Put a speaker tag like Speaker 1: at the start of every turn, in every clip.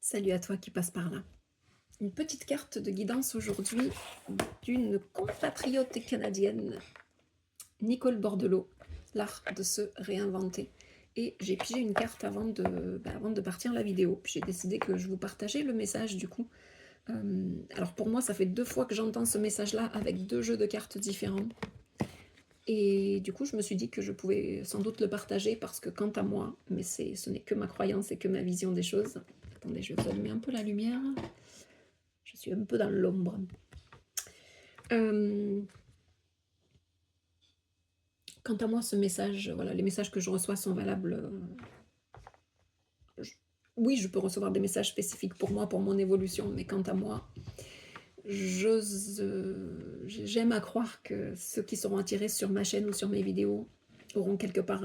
Speaker 1: Salut à toi qui passe par là. Une petite carte de guidance aujourd'hui d'une compatriote canadienne, Nicole Bordelot, l'art de se réinventer. Et j'ai pigé une carte avant de partir la vidéo. J'ai décidé que je vous partageais le message du coup. Alors pour moi, ça fait 2 fois que j'entends ce message-là avec 2 jeux de cartes différents. Et du coup, je me suis dit que je pouvais sans doute le partager parce que quant à moi, mais ce n'est que ma croyance et que ma vision des choses. Attendez, je vais vous allumer un peu la lumière. Je suis un peu dans l'ombre. Quant à moi, ce message, voilà, les messages que je reçois sont valables. Oui, je peux recevoir des messages spécifiques pour moi, pour mon évolution, mais quant à moi, j'aime à croire que ceux qui seront attirés sur ma chaîne ou sur mes vidéos auront quelque part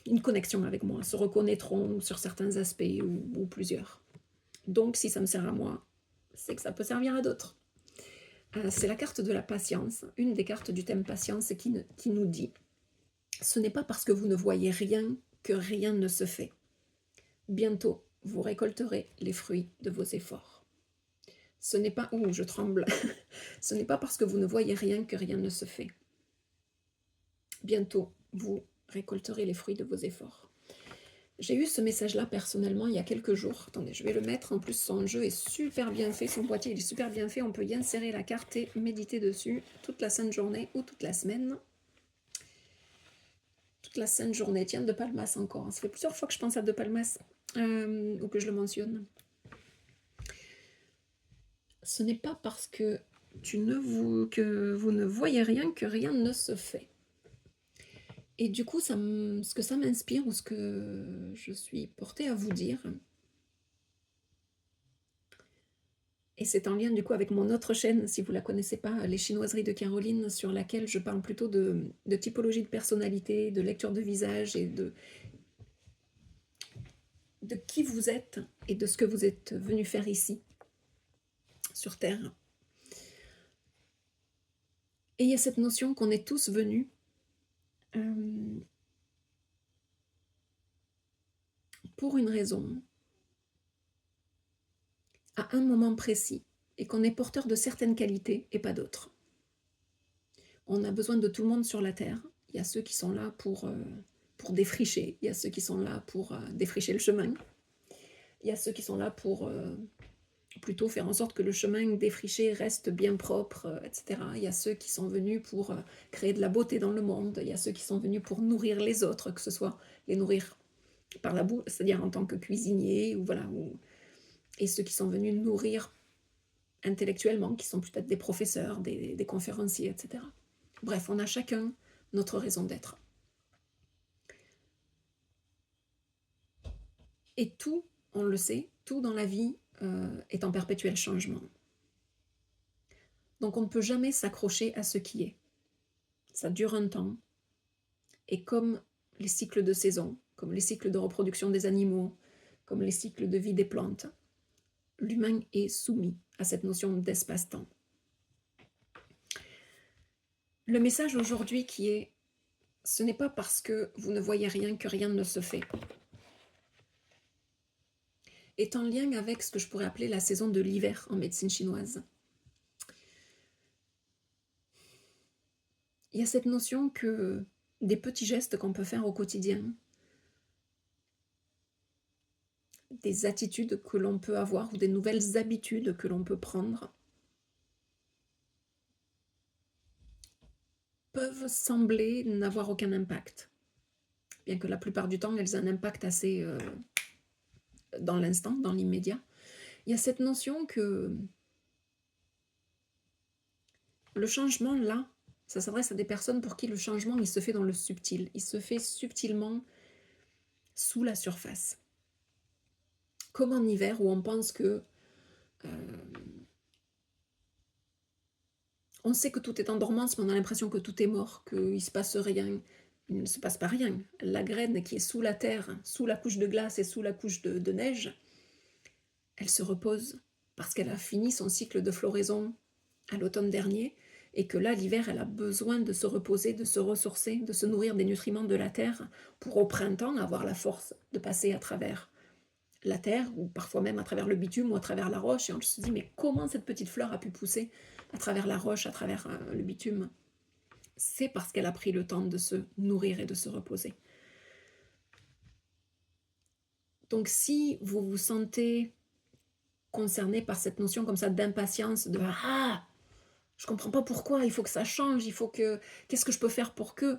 Speaker 1: une connexion avec moi, se reconnaîtront sur certains aspects ou plusieurs. Donc, si ça me sert à moi, c'est que ça peut servir à d'autres. C'est la carte de la patience, une des cartes du thème patience qui nous dit « Ce n'est pas parce que vous ne voyez rien que rien ne se fait. Bientôt, vous récolterez les fruits de vos efforts. » Ce n'est pas... Ouh, je tremble. Ce n'est pas parce que vous ne voyez rien que rien ne se fait. Bientôt, vous récolterez les fruits de vos efforts. J'ai eu ce message-là personnellement il y a quelques jours. Attendez, je vais le mettre. En plus, son jeu est super bien fait. Son boîtier il est super bien fait. On peut y insérer la carte et méditer dessus toute la sainte journée ou toute la semaine. Toute la sainte journée. Tiens, De Palmas encore. Ça fait plusieurs fois que je pense à De Palmas ou que je le mentionne. Ce n'est pas parce que vous ne voyez rien que rien ne se fait. Et du coup, ce que ça m'inspire ou ce que je suis portée à vous dire, et c'est en lien du coup avec mon autre chaîne, si vous ne la connaissez pas, Les Chinoiseries de Caroline, sur laquelle je parle plutôt de typologie de personnalité, de lecture de visage et de qui vous êtes et de ce que vous êtes venu faire ici, sur Terre. Et il y a cette notion qu'on est tous venus pour une raison, à un moment précis, et qu'on est porteur de certaines qualités et pas d'autres. On a besoin de tout le monde sur la Terre. Il y a ceux qui sont là pour défricher, il y a ceux qui sont là pour défricher le chemin, il y a ceux qui sont là pour plutôt faire en sorte que le chemin défriché reste bien propre, etc. Il y a ceux qui sont venus pour créer de la beauté dans le monde, il y a ceux qui sont venus pour nourrir les autres, que ce soit les nourrir par la boue, c'est-à-dire en tant que cuisinier, ou voilà, et ceux qui sont venus nourrir intellectuellement, qui sont peut-être des professeurs, des conférenciers, etc. Bref, on a chacun notre raison d'être. Et tout, on le sait, tout dans la vie est en perpétuel changement. Donc on ne peut jamais s'accrocher à ce qui est. Ça dure un temps. Et comme les cycles de saison, comme les cycles de reproduction des animaux, comme les cycles de vie des plantes, l'humain est soumis à cette notion d'espace-temps. Le message aujourd'hui qui est « Ce n'est pas parce que vous ne voyez rien que rien ne se fait » est en lien avec ce que je pourrais appeler la saison de l'hiver en médecine chinoise. Il y a cette notion que des petits gestes qu'on peut faire au quotidien, des attitudes que l'on peut avoir ou des nouvelles habitudes que l'on peut prendre peuvent sembler n'avoir aucun impact, bien que la plupart du temps elles aient un impact assez dans l'instant, dans l'immédiat. Il y a cette notion que le changement là, ça s'adresse à des personnes pour qui le changement il se fait dans le subtil, il se fait subtilement sous la surface. Comme en hiver où on pense que on sait que tout est en dormance, mais on a l'impression que tout est mort, qu'il ne se passe rien. Il ne se passe pas rien. La graine qui est sous la terre, sous la couche de glace et sous la couche de neige, elle se repose parce qu'elle a fini son cycle de floraison à l'automne dernier et que là, l'hiver, elle a besoin de se reposer, de se ressourcer, de se nourrir des nutriments de la terre pour au printemps avoir la force de passer à travers la terre ou parfois même à travers le bitume ou à travers la roche et on se dit: «Mais comment cette petite fleur a pu pousser à travers la roche, à travers, le bitume?» C'est parce qu'elle a pris le temps de se nourrir et de se reposer. Donc si vous vous sentez concerné par cette notion comme ça d'impatience, de: «Ah! Je comprends pas pourquoi, il faut que ça change, il faut que qu'est-ce que je peux faire pour que?»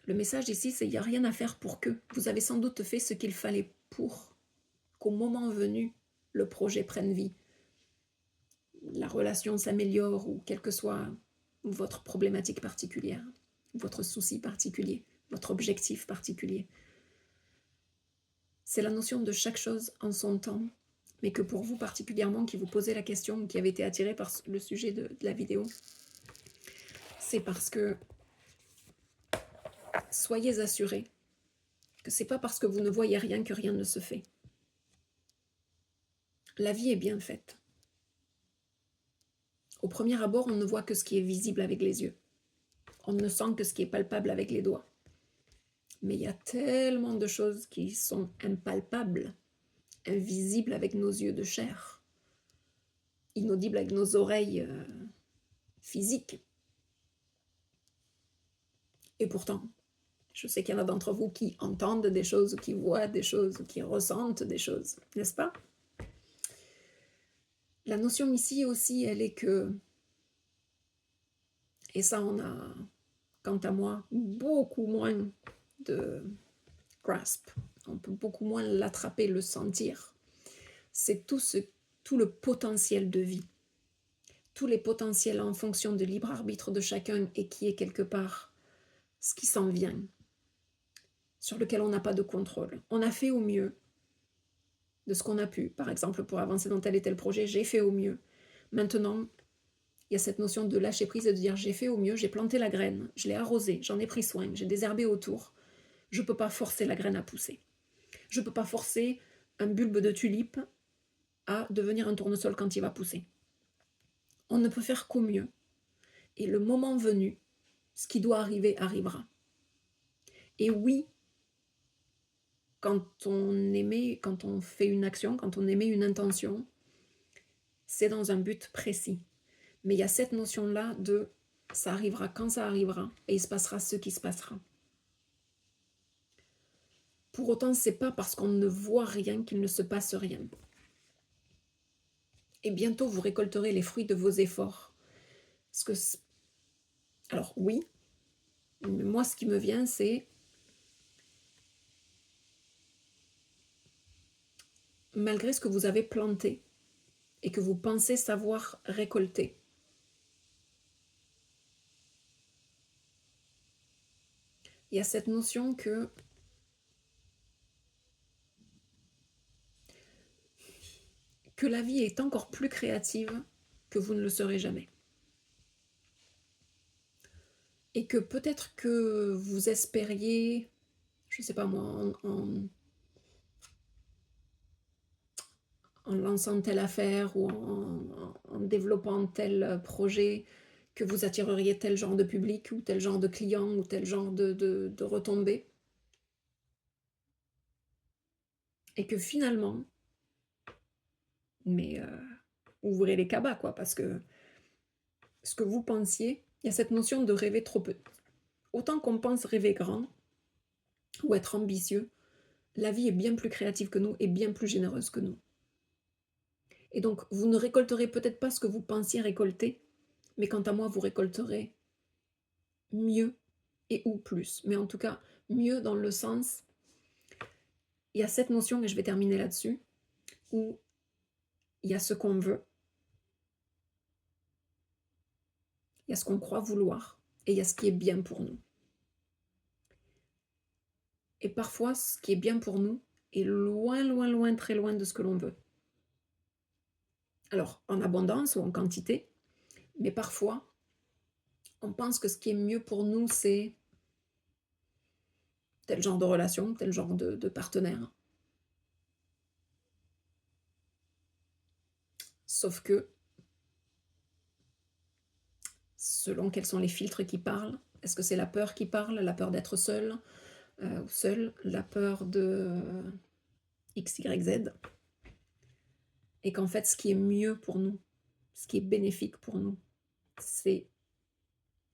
Speaker 1: Le message ici, c'est il y a rien à faire pour que. Vous avez sans doute fait ce qu'il fallait pour qu'au moment venu, le projet prenne vie, la relation s'améliore ou quelle que soit votre problématique particulière, votre souci particulier, votre objectif particulier. C'est la notion de chaque chose en son temps, mais que pour vous particulièrement, qui vous posez la question ou qui avez été attiré par le sujet de la vidéo, c'est parce que soyez assurés que c'est pas parce que vous ne voyez rien que rien ne se fait. La vie est bien faite. Au premier abord, on ne voit que ce qui est visible avec les yeux. On ne sent que ce qui est palpable avec les doigts. Mais il y a tellement de choses qui sont impalpables, invisibles avec nos yeux de chair, inaudibles avec nos oreilles physiques. Et pourtant, je sais qu'il y en a d'entre vous qui entendent des choses, qui voient des choses, qui ressentent des choses, n'est-ce pas? La notion ici aussi, elle est que, et ça on a, quant à moi, beaucoup moins de grasp, on peut beaucoup moins l'attraper, le sentir, c'est tout le potentiel de vie, tous les potentiels en fonction de libre arbitre de chacun et qui est quelque part ce qui s'en vient, sur lequel on n'a pas de contrôle. On a fait au mieux de ce qu'on a pu. Par exemple, pour avancer dans tel et tel projet, j'ai fait au mieux. Maintenant, il y a cette notion de lâcher prise et de dire j'ai fait au mieux, j'ai planté la graine, je l'ai arrosée, j'en ai pris soin, j'ai désherbé autour. Je ne peux pas forcer la graine à pousser. Je ne peux pas forcer un bulbe de tulipe à devenir un tournesol quand il va pousser. On ne peut faire qu'au mieux. Et le moment venu, ce qui doit arriver arrivera. Et oui, quand on fait une action, quand on émet une intention, c'est dans un but précis. Mais il y a cette notion-là de ça arrivera quand ça arrivera et il se passera ce qui se passera. Pour autant, c'est pas parce qu'on ne voit rien qu'il ne se passe rien. Et bientôt, vous récolterez les fruits de vos efforts. Parce que, alors oui, mais moi, ce qui me vient, c'est malgré ce que vous avez planté et que vous pensez savoir récolter, il y a cette notion que la vie est encore plus créative que vous ne le serez jamais. Et que peut-être que vous espériez, je ne sais pas moi, en lançant telle affaire ou en développant tel projet, que vous attireriez tel genre de public ou tel genre de client ou tel genre de retombées. Et que finalement, mais ouvrez les cabas quoi, parce que ce que vous pensiez, il y a cette notion de rêver trop peu. Autant qu'on pense rêver grand ou être ambitieux, la vie est bien plus créative que nous et bien plus généreuse que nous. Et donc, vous ne récolterez peut-être pas ce que vous pensiez récolter, mais quant à moi, vous récolterez mieux et ou plus. Mais en tout cas, mieux dans le sens, il y a cette notion, et je vais terminer là-dessus, où il y a ce qu'on veut, il y a ce qu'on croit vouloir, et il y a ce qui est bien pour nous. Et parfois, ce qui est bien pour nous est loin, loin, loin, très loin de ce que l'on veut. Alors, en abondance ou en quantité, mais parfois, on pense que ce qui est mieux pour nous, c'est tel genre de relation, tel genre de partenaire. Sauf que, selon quels sont les filtres qui parlent, est-ce que c'est la peur qui parle, la peur d'être seul ou seul, la peur de X, Y, Z. Et qu'en fait, ce qui est mieux pour nous, ce qui est bénéfique pour nous, c'est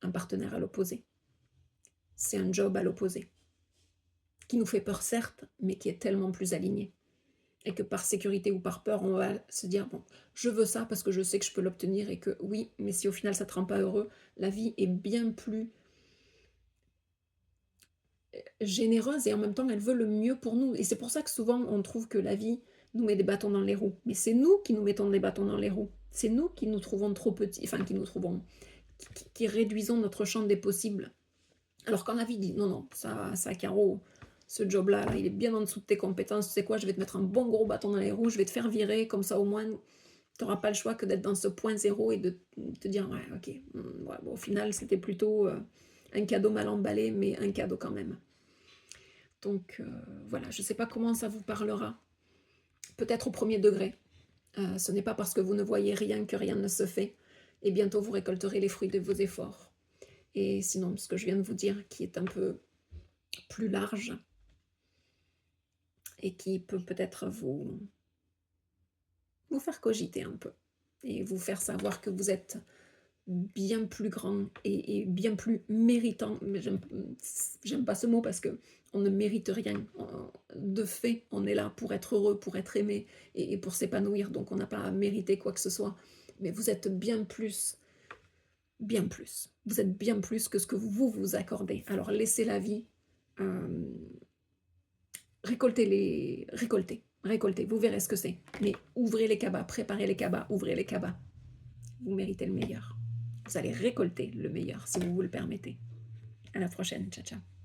Speaker 1: un partenaire à l'opposé. C'est un job à l'opposé. Qui nous fait peur, certes, mais qui est tellement plus aligné. Et que par sécurité ou par peur, on va se dire, bon, je veux ça parce que je sais que je peux l'obtenir et que oui, mais si au final ça ne te rend pas heureux, la vie est bien plus généreuse et en même temps, elle veut le mieux pour nous. Et c'est pour ça que souvent, on trouve que la vie nous met des bâtons dans les roues. Mais c'est nous qui nous mettons des bâtons dans les roues. C'est nous qui nous trouvons trop petits, enfin qui nous trouvons, qui réduisons notre champ des possibles. Alors quand la vie dit, non, non, ça Caro, ce job-là, là, il est bien en dessous de tes compétences, tu sais quoi, je vais te mettre un bon gros bâton dans les roues, je vais te faire virer, comme ça au moins, tu n'auras pas le choix que d'être dans ce point zéro et de te dire, ouais, ok, ouais, bon, au final, c'était plutôt un cadeau mal emballé, mais un cadeau quand même. Donc voilà, je ne sais pas comment ça vous parlera, peut-être au premier degré. Ce n'est pas parce que vous ne voyez rien que rien ne se fait, et bientôt vous récolterez les fruits de vos efforts. Et sinon, ce que je viens de vous dire, qui est un peu plus large, et qui peut peut-être vous faire cogiter un peu, et vous faire savoir que vous êtes bien plus grand et bien plus méritant. Mais j'aime pas ce mot parce que on ne mérite rien. De fait, on est là pour être heureux, pour être aimé et pour s'épanouir. Donc on n'a pas à mériter quoi que ce soit. Mais vous êtes bien plus. Bien plus. Vous êtes bien plus que ce que vous accordez. Alors laissez la vie. Récoltez. Vous verrez ce que c'est. Mais ouvrez les cabas, préparez les cabas, ouvrez les cabas. Vous méritez le meilleur. Vous allez récolter le meilleur si vous vous le permettez. À la prochaine. Ciao, ciao.